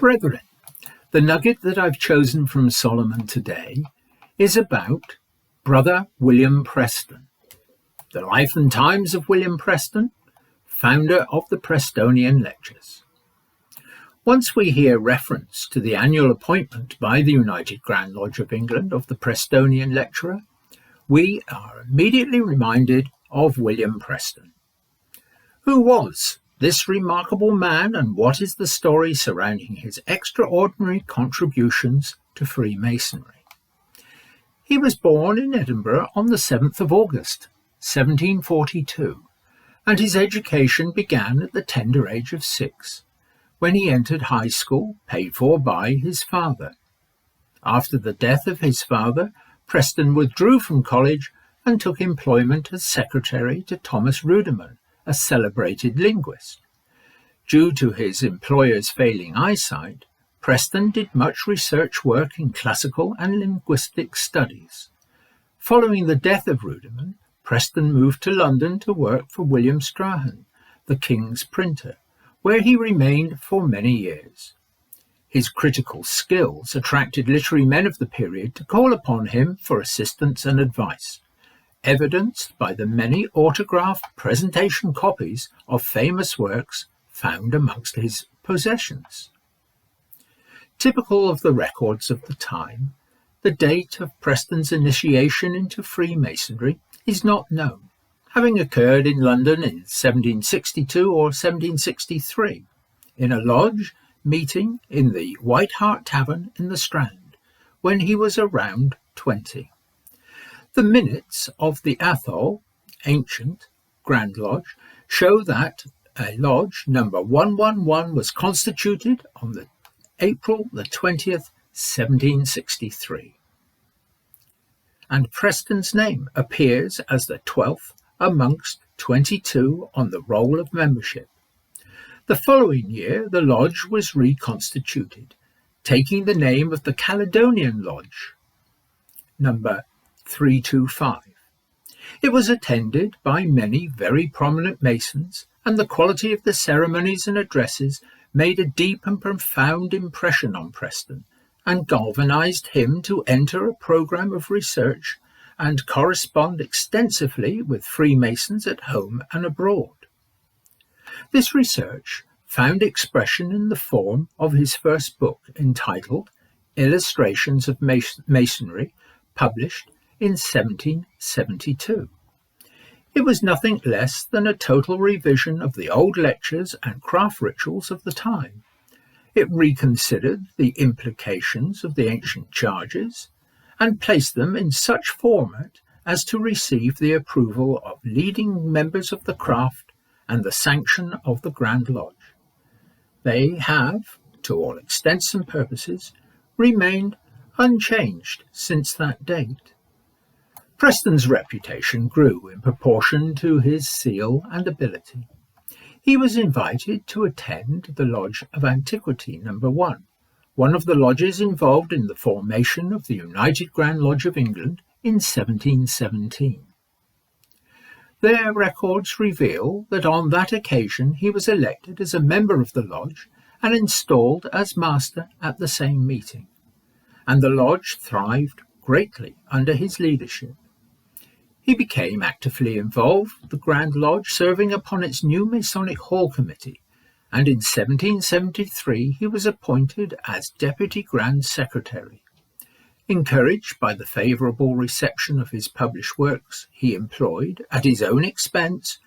Brethren, the nugget that I've chosen from Solomon today is about Brother William Preston, the life and times of William Preston, founder of the Prestonian Lectures. Once we hear reference to the annual appointment by the United Grand Lodge of England of the Prestonian lecturer, we are immediately reminded of William Preston. Who was this remarkable man, and what is the story surrounding his extraordinary contributions to Freemasonry? He was born in Edinburgh on the 7th of August, 1742, and his education began at the tender age of 6, when he entered high school, paid for by his father. After the death of his father, Preston withdrew from college and took employment as secretary to Thomas Rudiman, a celebrated linguist. Due to his employer's failing eyesight, Preston did much research work in classical and linguistic studies. Following the death of Rudiman, Preston moved to London to work for William Strahan, the King's printer, where he remained for many years. His critical skills attracted literary men of the period to call upon him for assistance and advice, evidenced by the many autographed presentation copies of famous works found amongst his possessions. Typical of the records of the time, the date of Preston's initiation into Freemasonry is not known, having occurred in London in 1762 or 1763, in a lodge meeting in the White Hart Tavern in the Strand, when he was around 20. The minutes of the Athol, ancient Grand Lodge, show that a lodge number 111 was constituted on April the 20th, 1763. And Preston's name appears as the 12th amongst 22 on the roll of membership. The following year, the lodge was reconstituted, taking the name of the Caledonian Lodge, number 325. It was attended by many very prominent Masons, and the quality of the ceremonies and addresses made a deep and profound impression on Preston, and galvanized him to enter a program of research and correspond extensively with Freemasons at home and abroad. This research found expression in the form of his first book, entitled Illustrations of Masonry, published in 1772. It was nothing less than a total revision of the old lectures and craft rituals of the time. It reconsidered the implications of the ancient charges and placed them in such format as to receive the approval of leading members of the craft and the sanction of the Grand Lodge. They have, to all intents and purposes, remained unchanged since that date. Preston's reputation grew in proportion to his zeal and ability. He was invited to attend the Lodge of Antiquity No. 1, one of the lodges involved in the formation of the United Grand Lodge of England in 1717. Their records reveal that on that occasion he was elected as a member of the lodge and installed as master at the same meeting, and the lodge thrived greatly under his leadership. He became actively involved with the Grand Lodge, serving upon its new Masonic Hall Committee, and in 1773 he was appointed as Deputy Grand Secretary. Encouraged by the favourable reception of his published works, he employed, at his own expense,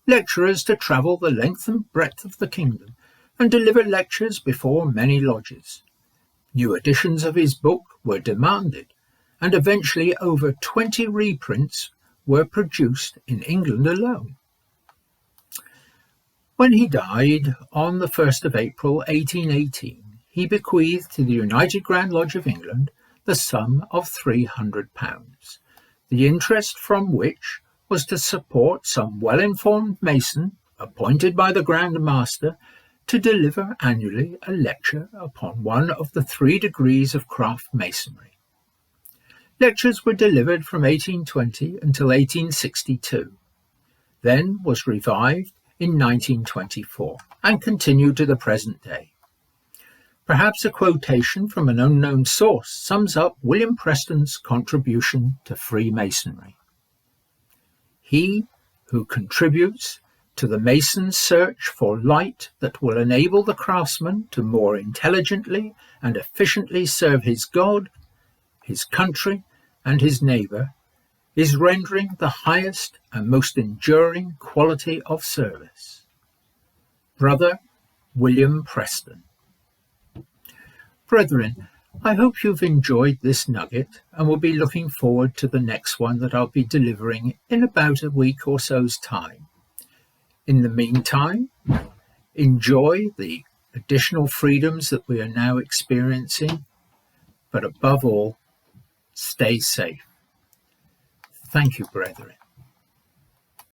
lecturers to travel the length and breadth of the kingdom and deliver lectures before many lodges. New editions of his book were demanded, and eventually over 20 reprints were produced in England alone. When he died on the 1st of April 1818, he bequeathed to the United Grand Lodge of England the sum of £300, the interest from which was to support some well-informed Mason appointed by the Grand Master to deliver annually a lecture upon one of the 3 degrees of craft masonry. Lectures were delivered from 1820 until 1862, then was revived in 1924 and continued to the present day. Perhaps a quotation from an unknown source sums up William Preston's contribution to Freemasonry. He who contributes to the mason's search for light that will enable the craftsman to more intelligently and efficiently serve his God, his country, and his neighbour is rendering the highest and most enduring quality of service. Brother William Preston. Brethren, I hope you've enjoyed this nugget and will be looking forward to the next one that I'll be delivering in about a week or so's time. In the meantime, enjoy the additional freedoms that we are now experiencing, but above all, stay safe. Thank you, brethren.